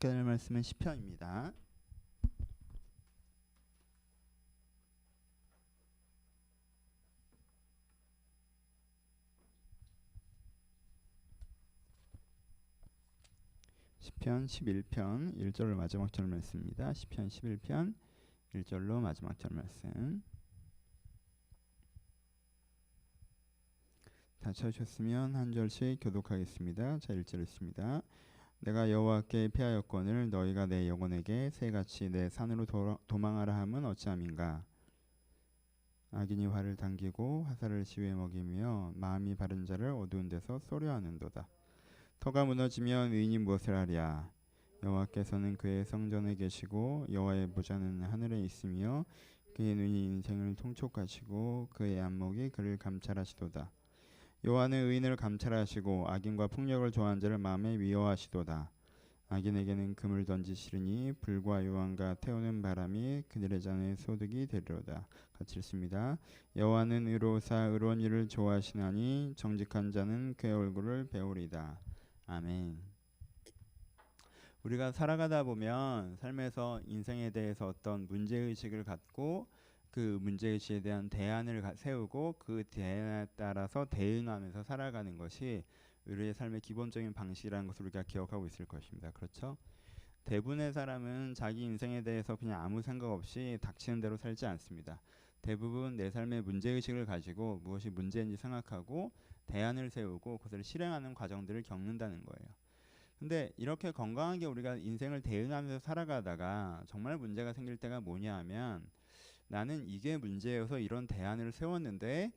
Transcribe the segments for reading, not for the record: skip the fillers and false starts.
함께 할 말씀은 시편입니다. 시편 11편 1절로 마지막 절 말씀입니다. 시편 11편 1절로 마지막 절 말씀. 다 찾으셨으면 한 절씩 교독하겠습니다. 자, 1절 있습니다. 내가 여호와께 피하였거늘 너희가 내 영혼에게 새같이 내 산으로 도망하라 함은 어찌함인가. 악인이 활을 당기고 화살을 시위에 먹이며 마음이 바른 자를 어두운 데서 쏘려하는도다. 터가 무너지면 의인이 무엇을 하랴. 여호와께서는 그의 성전에 계시고 여호와의 보좌는 하늘에 있으며 그의 눈이 인생을 통촉하시고 그의 안목이 그를 감찰하시도다. 여호와는 의인을 감찰하시고 악인과 폭력을 좋아하는 자를 마음에 미워하시도다. 악인에게는 금을 던지시리니 불과 요한과 태우는 바람이 그들의 잔에 소득이 되리로다. 같이 읽습니다. 여호와는 의로우사 의로운 일을 좋아하시나니 정직한 자는 그의 얼굴을 배우리다. 아멘. 우리가 살아가다 보면 삶에서 인생에 대해서 어떤 문제의식을 갖고 그 문제의식에 대한 대안을 세우고 그 대안에 따라서 대응하면서 살아가는 것이 우리의 삶의 기본적인 방식이라는 것을 우리가 기억하고 있을 것입니다. 그렇죠? 대부분의 사람은 자기 인생에 대해서 그냥 아무 생각 없이 닥치는 대로 살지 않습니다. 대부분 내 삶의 문제의식을 가지고 무엇이 문제인지 생각하고 대안을 세우고 그것을 실행하는 과정들을 겪는다는 거예요. 근데 이렇게 건강하게 우리가 인생을 대응하면서 살아가다가 정말 문제가 생길 때가 뭐냐 하면 나는 이게 문제여서 이런 대안을 세웠는데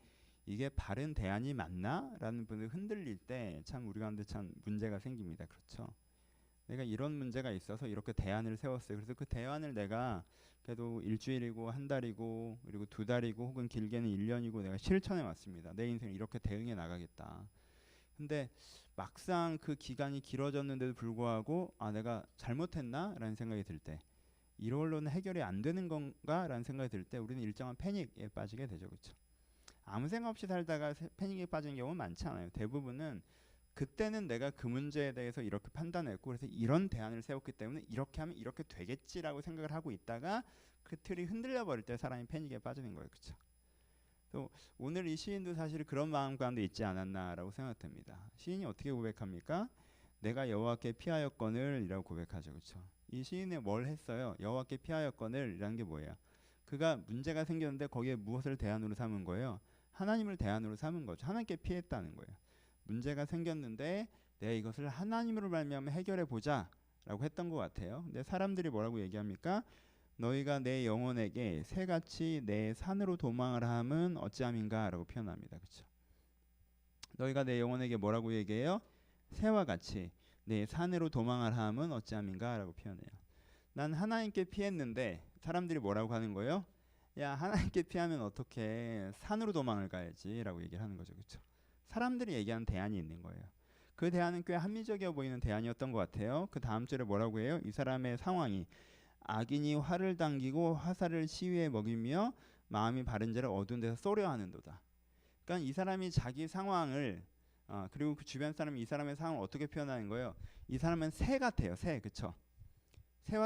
이게 바른 대안이 맞나? 라는 분을 흔들릴 때 참 우리 가운데 참 문제가 생깁니다. 그렇죠? 내가 이런 문제가 있어서 이렇게 대안을 세웠어요. 그래서 그 대안을 내가 그래도 일주일이고 한 달이고 그리고 두 달이고 혹은 길게는 1년이고 내가 실천해 왔습니다. 내 인생을 이렇게 대응해 나가겠다. 근데 막상 그 기간이 길어졌는데도 불구하고 내가 잘못했나? 라는 생각이 들 때 이걸로는 해결이 안 되는 건가? 라는 생각이 들 때 우리는 일정한 패닉에 빠지게 되죠. 그렇죠? 아무 생각 없이 살다가 패닉에 빠지는 경우는 많지 않아요. 대부분은 그때는 내가 그 문제에 대해서 이렇게 판단했고 그래서 이런 대안을 세웠기 때문에 이렇게 하면 이렇게 되겠지라고 생각을 하고 있다가 그 틀이 흔들려 버릴 때 사람이 패닉에 빠지는 거예요. 그렇죠? 또 오늘 이 시인도 사실 그런 마음 가운데 있지 않았나라고 생각됩니다. 시인이 어떻게 고백합니까? 내가 여호와께 피하였거늘 이라고 고백하죠. 그렇죠? 이 시인이 뭘 했어요? 여호와께 피하였거늘 이라는 게 뭐예요? 그가 문제가 생겼는데 거기에 무엇을 대안으로 삼은 거예요? 하나님을 대안으로 삼은 거죠. 하나님께 피했다는 거예요. 문제가 생겼는데 내가 이것을 하나님으로 말미암아 해결해 보자라고 했던 것 같아요. 근데 사람들이 뭐라고 얘기합니까? 너희가 내 영혼에게 새같이 내 산으로 도망을 함은 어찌함인가 라고 표현합니다. 그렇죠? 너희가 내 영혼에게 뭐라고 얘기해요? 새와 같이 내 산으로 도망을 함은 어찌함인가 라고 표현해요. 난 하나님께 피했는데 사람들이 뭐라고 하는 거예요? 야, 하나님께 피하면 어떻게 산으로 도망을 가야지 라고 얘기를 하는 거죠. 그렇죠? 사람들이 얘기하는 대안이 있는 거예요. 그 대안은 꽤 합리적이어 보이는 대안이었던 것 같아요. 그 다음 절에 뭐라고 해요? 이 사람의 상황이 악인이 활을 당기고 화살을 시위에 먹이며 마음이 바른 자를 어두운 데서 쏘려 하는도다. 그러니까 이 사람이 자기 상황을 그리고 그 주변 사람이 이 사람의 상황을 어떻게 표현하는 거예요? 이 사람은 새 같아요. 새. 그렇죠?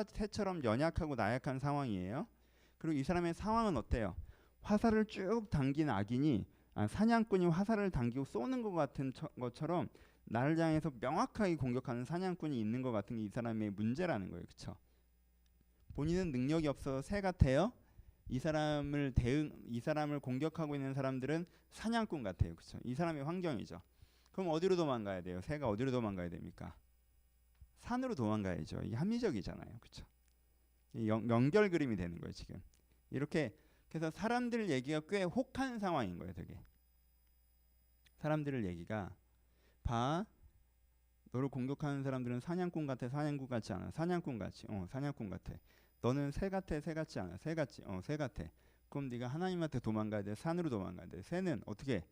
새처럼 연약하고 나약한 상황이에요. 그리고 이 사람의 상황은 어때요? 화살을 쭉 당긴 악인이 사냥꾼이 화살을 당기고 쏘는 것 같은 것처럼 나를 향해서 명확하게 공격하는 사냥꾼이 있는 것 같은 게 이 사람의 문제라는 거예요. 그렇죠? 본인은 능력이 없어서 새 같아요. 이 사람을 공격하고 있는 사람들은 사냥꾼 같아요. 그렇죠? 이 사람의 환경이죠. 그럼 어디로 도망가야 돼요? 새가 어디로 도망가야 됩니까? 산으로 도망가야죠. 이게 합리적이잖아요. 그렇죠? 연결 그림이 되는 거예요, 지금. 이렇게 그래서 사람들 얘기가 꽤 혹한 상황인 거예요, 되게. 사람들의 얘기가 봐. 너를 공격하는 사람들은 사냥꾼 같아, 사냥꾼 같지 않아. 사냥꾼 같이. 사냥꾼 같아. 너는 새 같아, 새 같지 않아. 새 같지. 새 같아. 그럼 네가 하나님한테 도망가야 돼. 산으로 도망가야 돼. 새는 어떻게?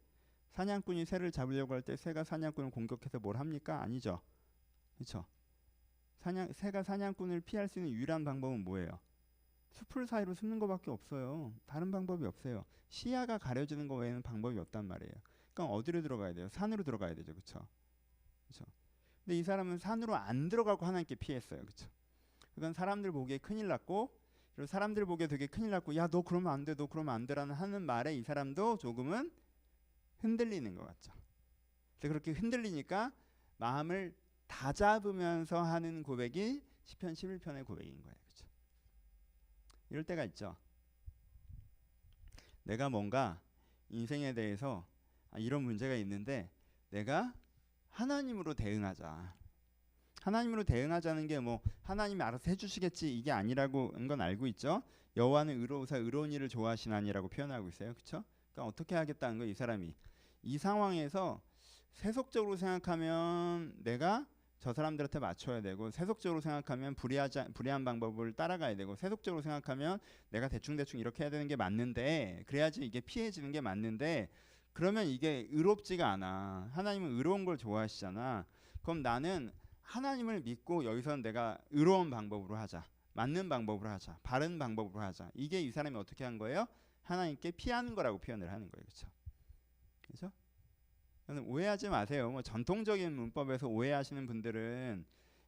사냥꾼이 새를 잡으려고 할 때 새가 사냥꾼을 공격해서 뭘 합니까? 아니죠. 그렇죠? 새가 사냥꾼을 피할 수 있는 유일한 방법은 뭐예요? 숲을 사이로 숨는 것밖에 없어요. 다른 방법이 없어요. 시야가 가려지는 거 외에는 방법이 없단 말이에요. 그러니까 어디로 들어가야 돼요? 산으로 들어가야 되죠. 그렇죠? 그렇죠? 근데 이 사람은 산으로 안 들어가고 하나님께 피했어요. 그렇죠? 그건 사람들 보기에 큰일 났고, 그리고 사람들 보기에 되게 큰일 났고, 야 너 그러면 안 돼, 너 그러면 안 돼라는 하는 말에 이 사람도 조금은 흔들리는 것 같죠. 그래서 그렇게 흔들리니까 마음을 다잡으면서 하는 고백이 시편 11편의 고백인 거예요. 그렇죠? 이럴 때가 있죠. 내가 뭔가 인생에 대해서 이런 문제가 있는데 내가 하나님으로 대응하자. 하나님으로 대응하자는 게 뭐 하나님이 알아서 해주시겠지 이게 아니라고 건 알고 있죠. 여호와는 의로우사 의로운 일을 좋아하시나니라고 표현하고 있어요. 그렇죠? 그러니까 어떻게 하겠다는 거예요. 이 사람이 이 상황에서 세속적으로 생각하면 내가 저 사람들한테 맞춰야 되고, 세속적으로 생각하면 불의한 방법을 따라가야 되고, 세속적으로 생각하면 내가 대충 이렇게 해야 되는 게 맞는데, 그래야지 이게 피해지는 게 맞는데, 그러면 이게 의롭지가 않아. 하나님은 의로운 걸 좋아하시잖아. 그럼 나는 하나님을 믿고 여기서는 내가 의로운 방법으로 하자, 맞는 방법으로 하자, 바른 방법으로 하자. 이게 이 사람이 어떻게 한 거예요? 하나님께 피하는 거라고 표현을 하는 거예요. 그렇죠? 그렇죠? 오해하지 마세요. 뭐 전통적인 문법에서 오해하시는 분들은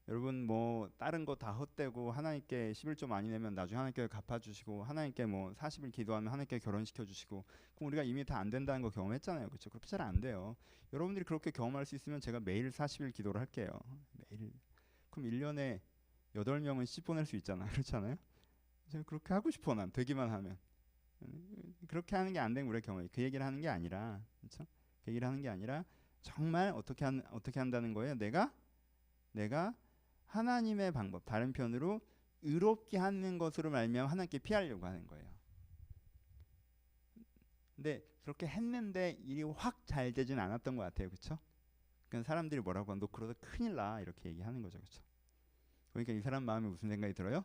여러분 뭐 다른 거 다 헛되고 하나님께 11조 많이 내면 나중에 하나님께 갚아주시고, 하나님께 뭐 40일 기도하면 하나님께 결혼시켜주시고, 그럼 우리가 이미 다 안 된다는 거 경험했잖아요. 그렇죠? 그렇게 잘 안 돼요. 여러분들이 그렇게 경험할 수 있으면 제가 매일 40일 기도를 할게요. 매일. 그럼 1년에 8명은 씨 보낼 수 있잖아. 그렇잖아요? 제가 그렇게 하고 싶어. 난 되기만 하면. 그렇게 하는 게 안 된 우리의 경우에 그 얘기를 하는 게 아니라, 그렇죠? 그 얘기를 하는 게 아니라 정말 어떻게 한다는 거예요? 내가 하나님의 방법, 다른 편으로 의롭게 하는 것으로 말미암아 하나님께 피하려고 하는 거예요. 근데 그렇게 했는데 일이 확 잘 되진 않았던 것 같아요. 그렇죠? 그러니까 사람들이 뭐라고 하면 너 그러다 큰일 나 이렇게 얘기하는 거죠. 그렇죠? 그러니까 이 사람 마음에 무슨 생각이 들어요?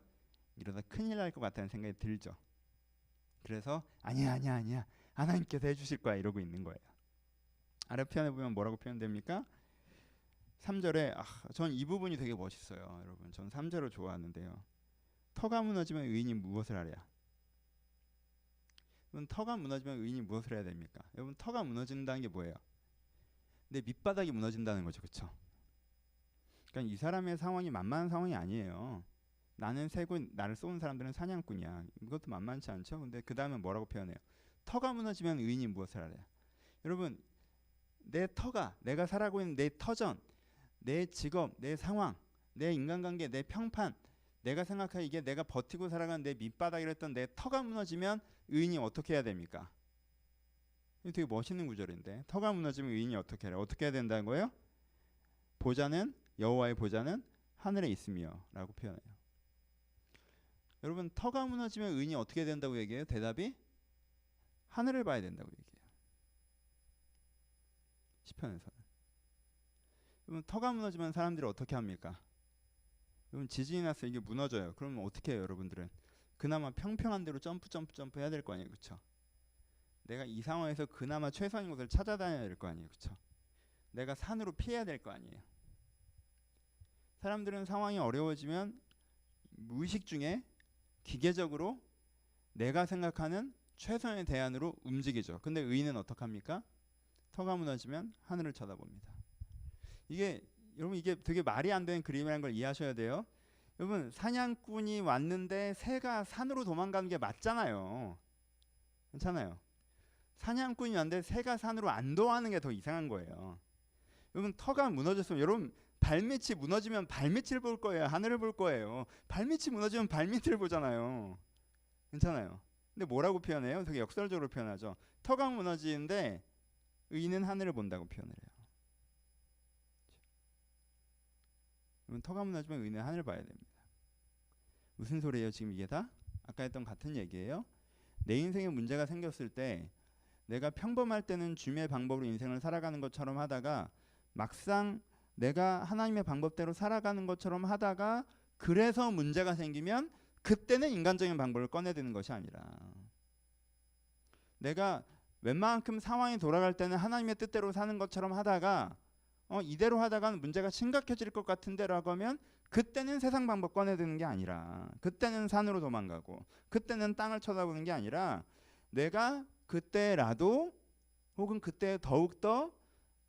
이러다 큰일 날 것 같다는 생각이 들죠. 그래서 아니야 하나님께서 해주실 거야 이러고 있는 거예요. 아래 편에 보면 뭐라고 표현됩니까? 3절에 전 이 부분이 되게 멋있어요. 여러분 전 3절을 좋아하는데요. 터가 무너지면 의인이 무엇을 하랴? 여러분 터가 무너지면 의인이 무엇을 해야 됩니까? 여러분 터가 무너진다는 게 뭐예요? 내 밑바닥이 무너진다는 거죠. 그렇죠? 그러니까 이 사람의 상황이 만만한 상황이 아니에요. 나는 새고 나를 쏘는 사람들은 사냥꾼이야. 이것도 만만치 않죠? 근데 그 다음에 뭐라고 표현해요? 터가 무너지면 의인이 무엇을 하랴? 여러분 내 터가, 내가 살아가고 있는 내 터전, 내 직업, 내 상황, 내 인간관계, 내 평판, 내가 생각해 이게 내가 버티고 살아가는 내 밑바닥이랬던 내 터가 무너지면 의인이 어떻게 해야 됩니까? 이거 되게 멋있는 구절인데, 터가 무너지면 의인이 어떻게 해야 된다는 거예요? 여호와의 보좌는 하늘에 있으며 라고 표현해요. 여러분 터가 무너지면 의인이 어떻게 된다고 얘기해요? 대답이 하늘을 봐야 된다고 얘기해요. 시편에서는. 여러분 터가 무너지면 사람들이 어떻게 합니까? 여러분 지진이 났어요. 이게 무너져요. 그러면 어떻게 해요? 여러분들은 그나마 평평한 대로 점프 해야 될 거 아니에요. 그렇죠? 내가 이 상황에서 그나마 최선인 곳을 찾아다녀야 될 거 아니에요. 그렇죠? 내가 산으로 피해야 될 거 아니에요. 사람들은 상황이 어려워지면 무의식 중에 기계적으로 내가 생각하는 최선의 대안으로 움직이죠. 근데 의인은 어떡합니까? 터가 무너지면 하늘을 쳐다봅니다. 여러분 이게 되게 말이 안 되는 그림이라는 걸 이해하셔야 돼요. 여러분 사냥꾼이 왔는데 새가 산으로 도망가는 게 맞잖아요. 괜찮아요. 사냥꾼이 왔는데 새가 산으로 안 도망가는 게 더 이상한 거예요. 여러분 터가 무너졌으면 여러분 발밑이 무너지면 발밑을 볼 거예요. 하늘을 볼 거예요. 발밑이 무너지면 발밑을 보잖아요. 괜찮아요. 근데 뭐라고 표현해요? 되게 역설적으로 표현하죠. 터가 무너지는데 의인은 하늘을 본다고 표현을 해요. 그러면 터가 무너지면 의인은 하늘을 봐야 됩니다. 무슨 소리예요? 지금 이게 다? 아까 했던 같은 얘기예요. 내 인생에 문제가 생겼을 때 내가 평범할 때는 주님의 방법으로 인생을 살아가는 것처럼 하다가 막상 내가 하나님의 방법대로 살아가는 것처럼 하다가 그래서 문제가 생기면 그때는 인간적인 방법을 꺼내드는 것이 아니라, 내가 웬만큼 상황이 돌아갈 때는 하나님의 뜻대로 사는 것처럼 하다가 이대로 하다가는 문제가 심각해질 것 같은데 라고 하면 그때는 세상 방법 꺼내드는 게 아니라, 그때는 산으로 도망가고 그때는 땅을 쳐다보는 게 아니라, 내가 그때라도 혹은 그때 더욱더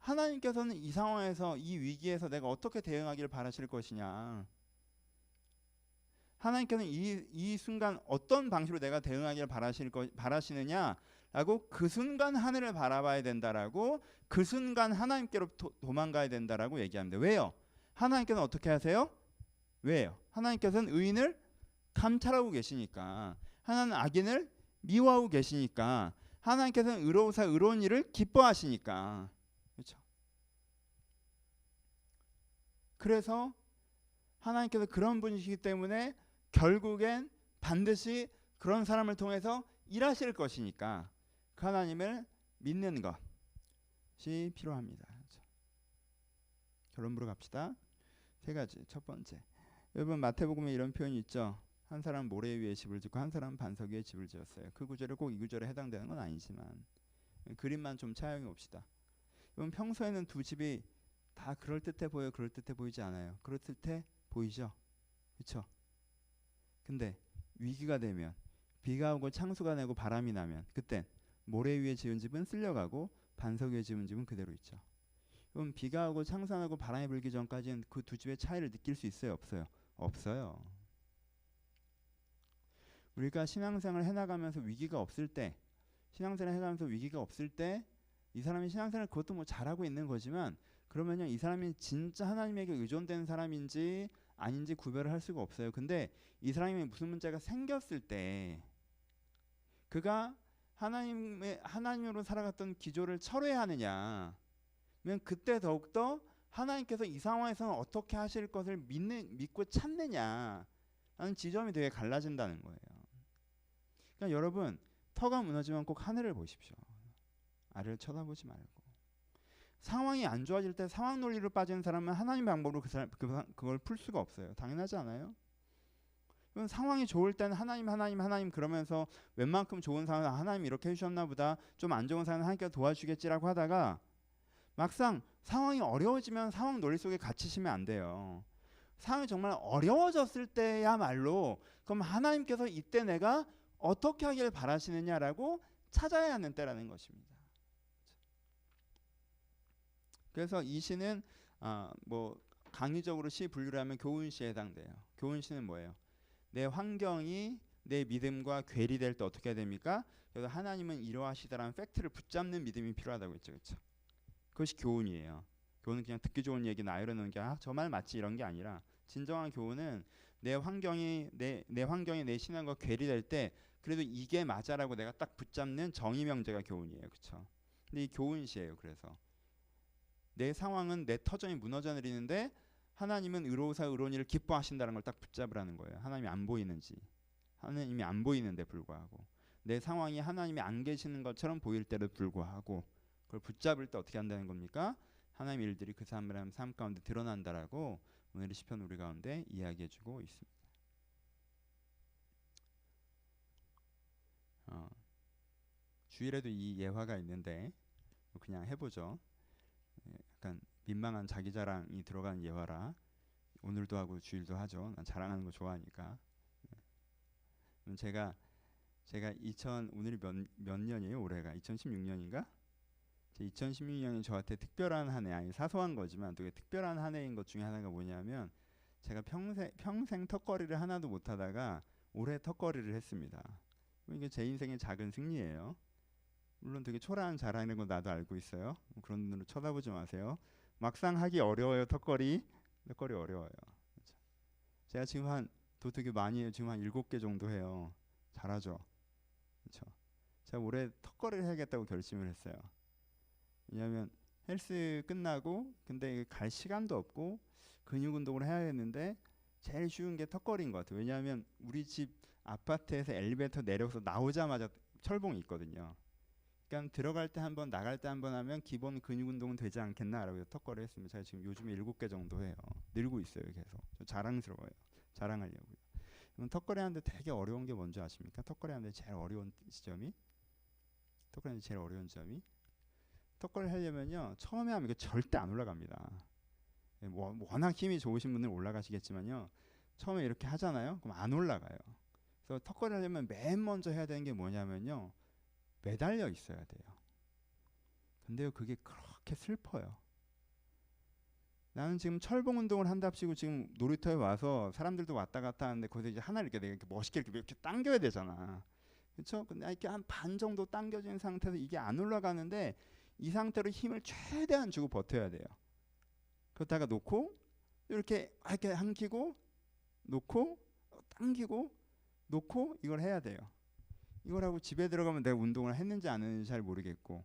하나님께서는 이 상황에서 이 위기에서 내가 어떻게 대응하기를 바라실 것이냐. 하나님께서는 이 순간 어떤 방식으로 내가 대응하기를 바라시느냐라고 그 순간 하늘을 바라봐야 된다라고 그 순간 하나님께로 도망가야 된다라고 얘기합니다. 왜요? 하나님께서는 어떻게 하세요? 왜요? 하나님께서는 의인을 감찰하고 계시니까. 하나님은 악인을 미워하고 계시니까. 하나님께서는 의로우사 의로운 일을 기뻐하시니까. 그렇죠? 그래서 하나님께서 그런 분이시기 때문에 결국엔 반드시 그런 사람을 통해서 일하실 것이니까 그 하나님을 믿는 것이 필요합니다. 그렇죠? 결론부로 갑시다. 세 가지. 첫 번째, 여러분 마태복음에 이런 표현이 있죠. 한 사람 모래 위에 집을 짓고 한 사람 반석 위에 집을 지었어요. 그 구절이 꼭 이 구절에 해당되는 건 아니지만 그림만 좀 차용해 봅시다. 여러분 평소에는 두 집이 다 그럴듯해 보여요? 그럴듯해 보이지 않아요? 그럴듯해 보이죠? 그렇죠? 근데 위기가 되면 비가 오고 창수가 내고 바람이 나면 그땐 모래 위에 지은 집은 쓸려가고 반석 위에 지은 집은 그대로 있죠. 그럼 비가 오고 창수가 나고 바람이 불기 전까지는 그 두 집의 차이를 느낄 수 있어요? 없어요? 없어요. 우리가 신앙생활을 해나가면서 위기가 없을 때, 신앙생활을 해나가면서 위기가 없을 때 이 사람이 신앙생활을 그것도 뭐 잘하고 있는 거지만 그러면요 이 사람이 진짜 하나님에게 의존된 사람인지 아닌지 구별을 할 수가 없어요. 근데 이 사람이 무슨 문제가 생겼을 때 그가 하나님으로 살아갔던 기조를 철회하느냐, 면 그때 더욱더 하나님께서 이 상황에서는 어떻게 하실 것을 믿고 찾느냐라는 지점이 되게 갈라진다는 거예요. 그러니까 여러분 터가 무너지면 꼭 하늘을 보십시오. 아래를 쳐다보지 말고. 상황이 안 좋아질 때 상황 논리로 빠지는 사람은 하나님 방법으로 그걸 풀 수가 없어요. 당연하지 않아요? 상황이 좋을 때는 하나님 그러면서 웬만큼 좋은 상황 하나님 이렇게 해주셨나 보다, 좀 안 좋은 상황은 하나님께서 도와주겠지라고 하다가 막상 상황이 어려워지면 상황 논리 속에 갇히시면 안 돼요. 상황이 정말 어려워졌을 때야말로 그럼 하나님께서 이때 내가 어떻게 하기를 바라시느냐라고 찾아야 하는 때라는 것입니다. 그래서 이 시는 뭐 강의적으로 시 분류를 하면 교훈시에 해당돼요. 교훈시는 뭐예요? 내 환경이 내 믿음과 괴리될 때 어떻게 해야 됩니까? 그래서 하나님은 이러하시다라는 팩트를 붙잡는 믿음이 필요하다고 했죠. 그렇죠? 그것이 교훈이에요. 교훈은 그냥 듣기 좋은 얘기 나열해 놓은 게 저 말 맞지 이런 게 아니라 진정한 교훈은 내 환경이 내 신앙과 괴리될 때 그래도 이게 맞아라고 내가 딱 붙잡는 정의 명제가 교훈이에요. 그렇죠? 근데 이 교훈시예요. 그래서 내 상황은 내 터전이 무너져 내리는데 하나님은 의로우사 의로운 일을 기뻐하신다는 걸 딱 붙잡으라는 거예요. 하나님이 안 보이는지, 하나님이 안 보이는데 불구하고 내 상황이 하나님이 안 계시는 것처럼 보일 때도 불구하고 그걸 붙잡을 때 어떻게 한다는 겁니까? 하나님의 일들이 그 사람의 삶 가운데 드러난다라고 오늘의 시편 우리 가운데 이야기해주고 있습니다. 주일에도 이 예화가 있는데 그냥 해보죠. 약간 민망한 자기 자랑이 들어간 예화라 오늘도 하고 주일도 하죠. 난 자랑하는 거 좋아하니까. 제가 오늘이 몇 년이에요? 올해가 2016년인가? 2016년이 저한테 특별한 한 해, 아니 사소한 거지만 되게 특별한 한 해인 것 중에 하나가 뭐냐면 제가 평생 턱걸이를 하나도 못 하다가 올해 턱걸이를 했습니다. 이게 제 인생의 작은 승리예요. 물론 되게 초라한 자랑인 건 나도 알고 있어요. 그런 눈으로 쳐다보지 마세요. 막상 하기 어려워요. 턱걸이 어려워요. 그렇죠? 제가 지금 되게 많이 해요. 지금 한 7개 정도 해요. 잘하죠. 그렇죠? 제가 올해 턱걸이를 해야겠다고 결심을 했어요. 왜냐하면 헬스 끝나고 근데 갈 시간도 없고 근육 운동을 해야겠는데 제일 쉬운 게 턱걸이인 것 같아요. 왜냐하면 우리 집 아파트에서 엘리베이터 내려서 나오자마자 철봉이 있거든요. 그러니까 들어갈 때 한 번 나갈 때 한 번 하면 기본 근육 운동은 되지 않겠나라고 해서 턱걸이 했습니다. 제가 지금 요즘에 7개 정도 해요. 늘고 있어요. 계속. 자랑스러워요. 자랑하려고요. 그럼 턱걸이 하는데 되게 어려운 게 뭔지 아십니까? 턱걸이 하는데 제일 어려운 지점이 턱걸이 하려면요 처음에 하면 이거 절대 안 올라갑니다. 워낙 힘이 좋으신 분들은 올라가시겠지만요 처음에 이렇게 하잖아요. 그럼 안 올라가요. 그래서 턱걸이 하려면 맨 먼저 해야 되는 게 뭐냐면요 매달려 있어야 돼요. 근데요 그게 그렇게 슬퍼요. 나는 지금 철봉 운동을 한답시고 지금 놀이터에 와서 사람들도 왔다 갔다 하는데 거기서 이제 하나 이렇게 내가 이렇게 멋있게 이렇게 당겨야 되잖아. 그렇죠? 근데 이렇게 한 반 정도 당겨진 상태에서 이게 안 올라가는데 이 상태로 힘을 최대한 주고 버텨야 돼요. 그러다가 놓고 이렇게 당기고 놓고 당기고 놓고 이걸 해야 돼요. 이걸 하고 집에 들어가면 내가 운동을 했는지 안 했는지 잘 모르겠고,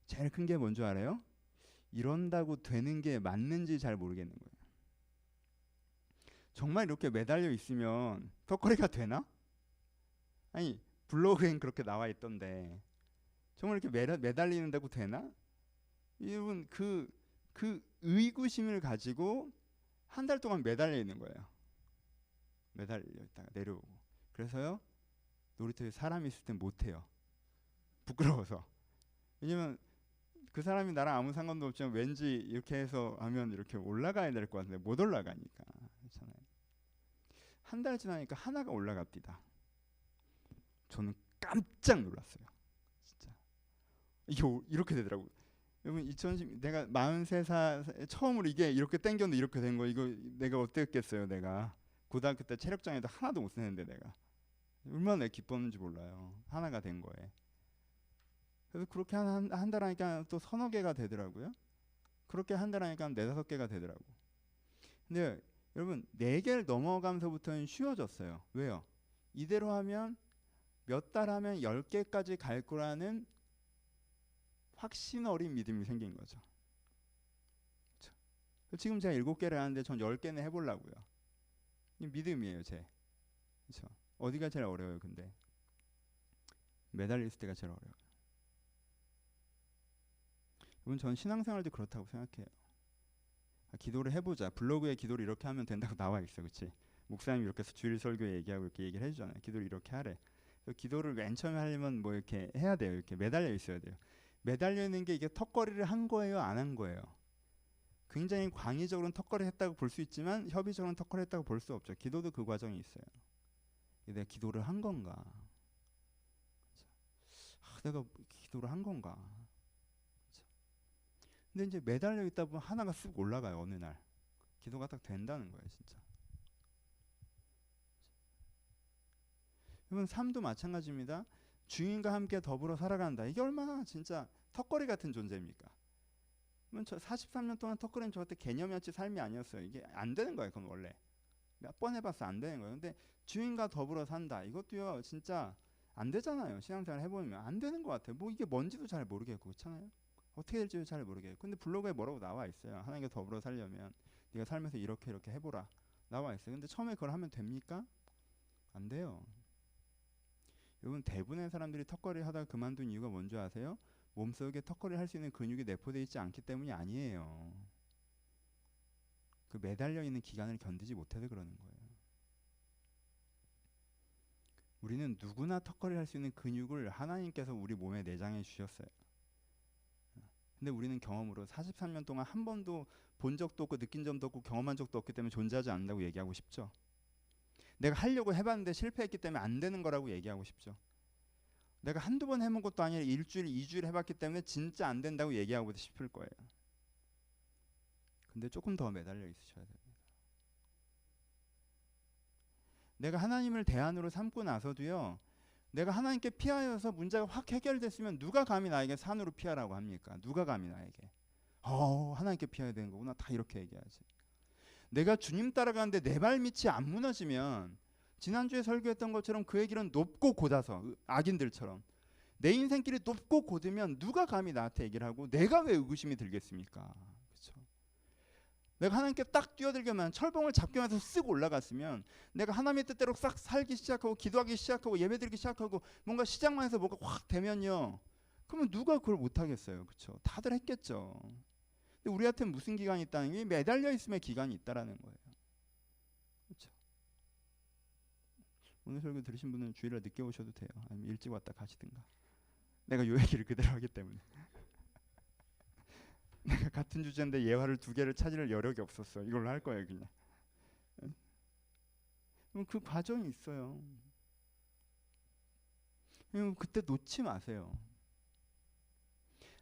제일 큰 게 뭔지 알아요? 이런다고 되는 게 맞는지 잘 모르겠는 거예요. 정말 이렇게 매달려 있으면 턱걸이가 되나? 아니 블로그엔 그렇게 나와 있던데 정말 이렇게 매달리는다고 되나? 여러분 그 의구심을 가지고 한 달 동안 매달려 있는 거예요. 매달려 있다가 내려오고. 그래서요 놀이터에 사람이 있을 땐 못해요. 부끄러워서. 왜냐면 그 사람이 나랑 아무 상관도 없지만 왠지 이렇게 해서 하면 이렇게 올라가야 될 것 같은데 못 올라가니까. 그렇잖아요. 한 달 지나니까 하나가 올라갑니다. 저는 깜짝 놀랐어요. 진짜 이게 이렇게 되더라고요. 여러분 2010 내가 43살 처음으로 이게 이렇게 당겼는데 이렇게 된 거, 이거 내가 어땠겠어요. 내가 고등학교 때 체력장애도 하나도 못 쓰는데 내가 얼마나 기뻤는지 몰라요. 하나가 된 거에. 그래서 그렇게 한 달 하니까 또 서너 개가 되더라고요. 그렇게 한 달 하니까 4-5개가 되더라고. 근데 여러분 4개를 넘어가면서부터는 쉬워졌어요. 왜요? 이대로 하면 몇 달 하면 10개까지 갈 거라는 확신 어린 믿음이 생긴 거죠. 그렇죠? 지금 제가 7개를 하는데 전 10개는 해보려고요. 믿음이에요, 제. 그렇죠? 어디가 제일 어려워요, 근데? 매달릴 때가 제일 어려워요. 여러분, 전 신앙생활도 그렇다고 생각해요. 기도를 해보자. 블로그에 기도를 이렇게 하면 된다고 나와 있어, 그렇지? 목사님이 이렇게 주일 설교에 얘기하고 이렇게 얘기를 해주잖아요. 기도를 이렇게 하래. 기도를 맨 처음에 하려면 뭐 이렇게 해야 돼요. 이렇게 매달려 있어야 돼요. 매달려 있는 게 이게 턱걸이를 한 거예요, 안 한 거예요? 굉장히 광의적으로는 턱걸이 했다고 볼 수 있지만 협의적으로는 턱걸이 했다고 볼 수 없죠. 기도도 그 과정이 있어요. 내가 기도를 한 건가? 내가 기도를 한 건가? 근데 이제 매달려 있다 보면 하나가 쑥 올라가요. 어느 날 기도가 딱 된다는 거예요, 진짜. 여러분 삶도 마찬가지입니다. 주인과 함께 더불어 살아간다. 이게 얼마나 진짜 턱걸이 같은 존재입니까? 43년 동안 턱걸이는 저한테 개념이었지 삶이 아니었어요. 이게 안 되는 거예요. 그건 원래 몇 번 해봤어 안 되는 거예요. 근데 주인과 더불어 산다. 이것도요 진짜 안 되잖아요. 신앙생활 해보면 안 되는 것 같아요. 뭐 이게 뭔지도 잘 모르겠고 그렇잖아요. 어떻게 될지도 잘 모르겠고. 근데 블로그에 뭐라고 나와 있어요. 하나님과 더불어 살려면 네가 살면서 이렇게 해보라 나와 있어요. 근데 처음에 그걸 하면 됩니까? 안 돼요. 여러분 대부분의 사람들이 턱걸이 하다가 그만둔 이유가 뭔지 아세요? 몸속에 턱걸이를 할 수 있는 근육이 내포되어 있지 않기 때문이 아니에요. 그 매달려 있는 기간을 견디지 못해서 그러는 거예요. 우리는 누구나 턱걸이를 할 수 있는 근육을 하나님께서 우리 몸에 내장해 주셨어요. 근데 우리는 경험으로 43년 동안 한 번도 본 적도 없고 느낀 점도 없고 경험한 적도 없기 때문에 존재하지 않는다고 얘기하고 싶죠. 내가 하려고 해봤는데 실패했기 때문에 안 되는 거라고 얘기하고 싶죠. 내가 한두 번 해본 것도 아니라 1주일, 2주일 해봤기 때문에 진짜 안 된다고 얘기하고 싶을 거예요. 근데 조금 더 매달려 있으셔야 됩니다. 내가 하나님을 대안으로 삼고 나서도요. 내가 하나님께 피하여서 문제가 확 해결됐으면 누가 감히 나에게 산으로 피하라고 합니까? 누가 감히 나에게 하나님께 피해야 되는 거구나 다 이렇게 얘기하지. 내가 주님 따라가는데 내 발밑이 안 무너지면 지난주에 설교했던 것처럼 그의 길은 높고 곧아서 악인들처럼 내 인생길이 높고 곧으면 누가 감히 나한테 얘기를 하고 내가 왜 의구심이 들겠습니까? 그렇죠? 내가 하나님께 딱 뛰어들기만 철봉을 잡기만 해서 쓱 올라갔으면 내가 하나님의 뜻대로 싹 살기 시작하고 기도하기 시작하고 예배드리기 시작하고 뭔가 시작만 해서 뭐가 확 되면요. 그러면 누가 그걸 못하겠어요. 그렇죠? 다들 했겠죠. 근데 우리한테는 무슨 기간이 있다는 게 매달려 있음의 기간이 있다라는 거예요. 그렇죠? 오늘 설교 들으신 분은 주일날 늦게 오셔도 돼요. 아니면 일찍 왔다 가시든가. 내가 요 얘기를 그대로 하기 때문에. 내가 같은 주제인데 예화를 2개를 찾을 여력이 없었어. 이걸로 할 거예요 그냥. 그럼 그 과정이 있어요. 그때 놓지 마세요.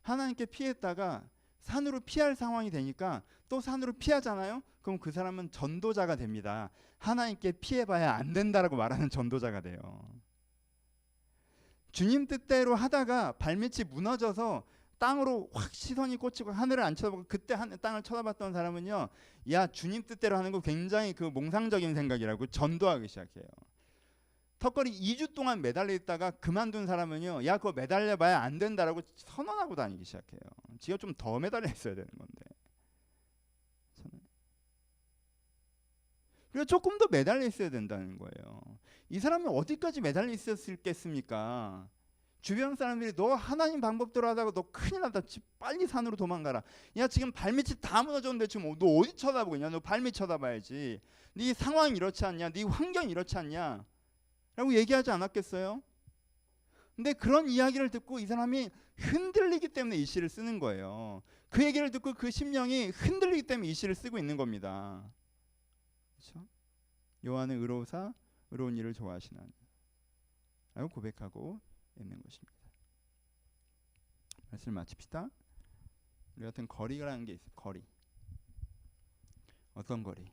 하나님께 피했다가 산으로 피할 상황이 되니까 또 산으로 피하잖아요. 그럼 그 사람은 전도자가 됩니다. 하나님께 피해봐야 안 된다라고 말하는 전도자가 돼요. 주님 뜻대로 하다가 발밑이 무너져서 땅으로 확 시선이 꽂히고 하늘을 안 쳐다보고 그때 땅을 쳐다봤던 사람은요, 야 주님 뜻대로 하는 거 굉장히 그 몽상적인 생각이라고 전도하기 시작해요. 턱걸이 2주 동안 매달려 있다가 그만둔 사람은요, 야 그거 매달려 봐야 안 된다라고 선언하고 다니기 시작해요. 지가 좀 더 매달려 있어야 되는 건데. 그리고 조금 더 매달려 있어야 된다는 거예요. 이 사람이 어디까지 매달려 있었겠습니까? 주변 사람들이 너 하나님 방법대로 하다가 너 큰일 났다. 빨리 산으로 도망가라. 야 지금 발밑이 다 무너졌는데 지금 너 어디 쳐다보고 있냐? 너 발밑 쳐다봐야지. 네 상황이 이렇지 않냐? 네 환경이 이렇지 않냐? 라고 얘기하지 않았겠어요? 근데 그런 이야기를 듣고 이 사람이 흔들리기 때문에 이 시를 쓰는 거예요. 그 얘기를 듣고 그 심령이 흔들리기 때문에 이 시를 쓰고 있는 겁니다. 그렇죠? 여호와는 의로우사 의로운 일을 좋아하시나니 라고 고백하고 있는 것입니다. 말씀을 마칩시다. 우리 같은 거리라는 게 있어요. 거리. 어떤 거리?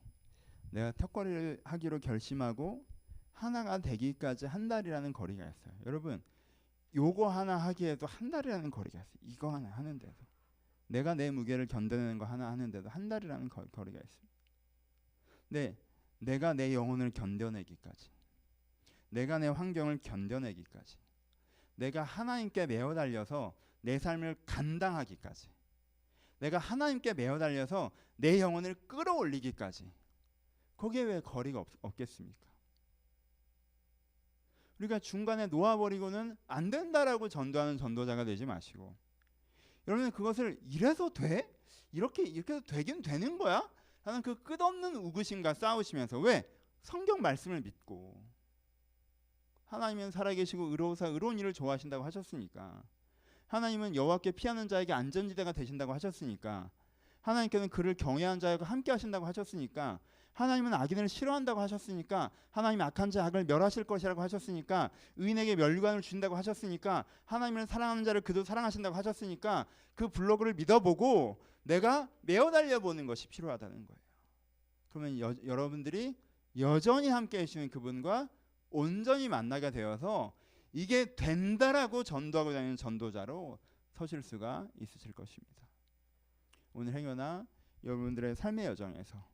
내가 턱걸이를 하기로 결심하고 하나가 되기까지 한 달이라는 거리가 있어요. 여러분, 요거 하나 하기에도 한 달이라는 거리가 있어요. 이거 하나 하는데도, 내가 내 무게를 견뎌내는 거 하나 하는데도 한 달이라는 거리가 있습니다. 근데 내가 내 영혼을 견뎌내기까지, 내가 내 환경을 견뎌내기까지, 내가 하나님께 매어 달려서 내 삶을 감당하기까지, 내가 하나님께 매어 달려서 내 영혼을 끌어올리기까지, 거기에 왜 거리가 없겠습니까? 우리가 중간에 놓아버리고는 안 된다라고 전도하는 전도자가 되지 마시고, 여러분 그것을 이래서 돼? 이렇게 해서 되긴 되는 거야? 하는 그 끝없는 우구심과 싸우시면서, 왜? 성경 말씀을 믿고, 하나님은 살아계시고 의로우사 의로운 일을 좋아하신다고 하셨으니까, 하나님은 여호와께 피하는 자에게 안전지대가 되신다고 하셨으니까, 하나님께는 그를 경외한 자와 함께 하신다고 하셨으니까, 하나님은 악인을 싫어한다고 하셨으니까, 하나님은 악한 자 악을 멸하실 것이라고 하셨으니까, 의인에게 멸관을 주신다고 하셨으니까, 하나님을 사랑하는 자를 그도 사랑하신다고 하셨으니까, 그 블로그를 믿어보고 내가 매어 달려보는 것이 필요하다는 거예요. 그러면 여러분들이 여전히 함께 해주시는 그분과 온전히 만나게 되어서 이게 된다라고 전도하고 다니는 전도자로 서실 수가 있으실 것입니다. 오늘 행여나 여러분들의 삶의 여정에서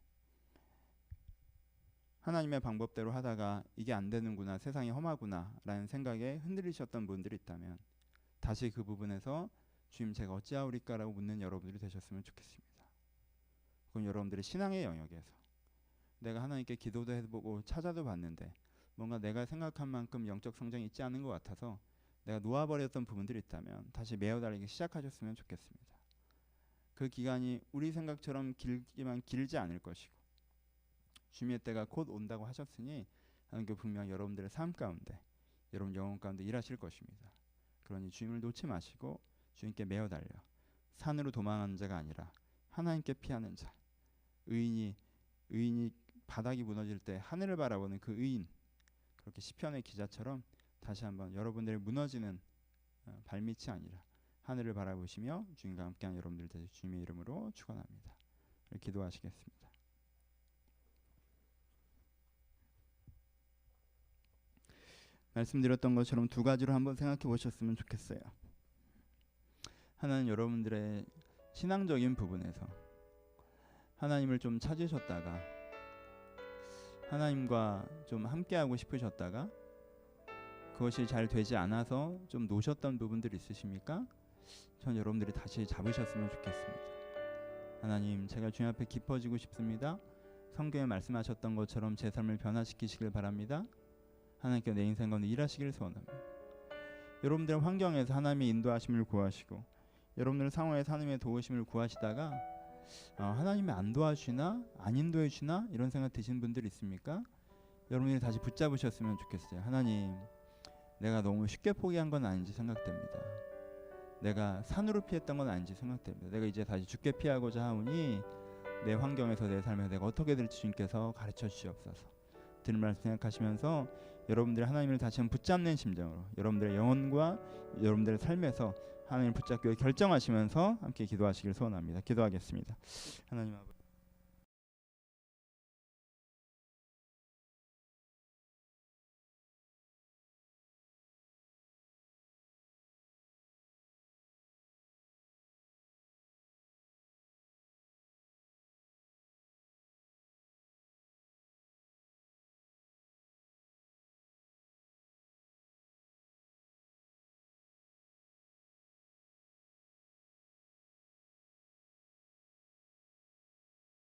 하나님의 방법대로 하다가 이게 안 되는구나, 세상이 험하구나 라는 생각에 흔들리셨던 분들이 있다면, 다시 그 부분에서 주님 제가 어찌하오리까 라고 묻는 여러분들이 되셨으면 좋겠습니다. 그럼 여러분들의 신앙의 영역에서 내가 하나님께 기도도 해보고 찾아도 봤는데 뭔가 내가 생각한 만큼 영적 성장이 있지 않은 것 같아서 내가 놓아버렸던 부분들이 있다면 다시 매어 달리기 시작하셨으면 좋겠습니다. 그 기간이 우리 생각처럼 길지만 길지 않을 것이고, 주님의 때가 곧 온다고 하셨으니 하나님께 분명 여러분들의 삶 가운데, 여러분 영혼 가운데 일하실 것입니다. 그러니 주님을 놓지 마시고 주님께 매어 달려 산으로 도망하는 자가 아니라 하나님께 피하는 자, 의인이 바닥이 무너질 때 하늘을 바라보는 그 의인, 그렇게 시편의 기자처럼 다시 한번 여러분들의 무너지는 발밑이 아니라 하늘을 바라보시며 주님과 함께한 여러분들 되시 주님의 이름으로 축원합니다. 기도하시겠습니다. 말씀드렸던 것처럼 두 가지로 한번 생각해 보셨으면 좋겠어요. 하나는 여러분들의 신앙적인 부분에서 하나님을 좀 찾으셨다가, 하나님과 좀 함께하고 싶으셨다가 그것이 잘 되지 않아서 좀 놓으셨던 부분들이 있으십니까? 전 여러분들이 다시 잡으셨으면 좋겠습니다. 하나님, 제가 주님 앞에 깊어지고 싶습니다. 성경에 말씀하셨던 것처럼 제 삶을 변화시키시길 바랍니다. 하나님께 내 인생 가운데 일하시길 소원합니다. 여러분들의 환경에서 하나님의 인도하심을 구하시고, 여러분들 상황에서 하나님의 도우심을 구하시다가 하나님이 안 도와주시나, 안 인도해 주시나 이런 생각 드시는 분들 있습니까? 여러분들이 다시 붙잡으셨으면 좋겠어요. 하나님, 내가 너무 쉽게 포기한 건 아닌지 생각됩니다. 내가 산으로 피했던 건 아닌지 생각됩니다. 내가 이제 다시 죽게 피하고자 하오니 내 환경에서 내 삶에서 내가 어떻게 될지 주님께서 가르쳐 주시옵소서. 들은 말씀 생각하시면서 여러분들이 하나님을 다시 한번 붙잡는 심정으로 여러분들의 영혼과 여러분들의 삶에서 하나님 붙잡기로 결정하시면서 함께 기도하시길 소원합니다. 기도하겠습니다. 하나님 아버지.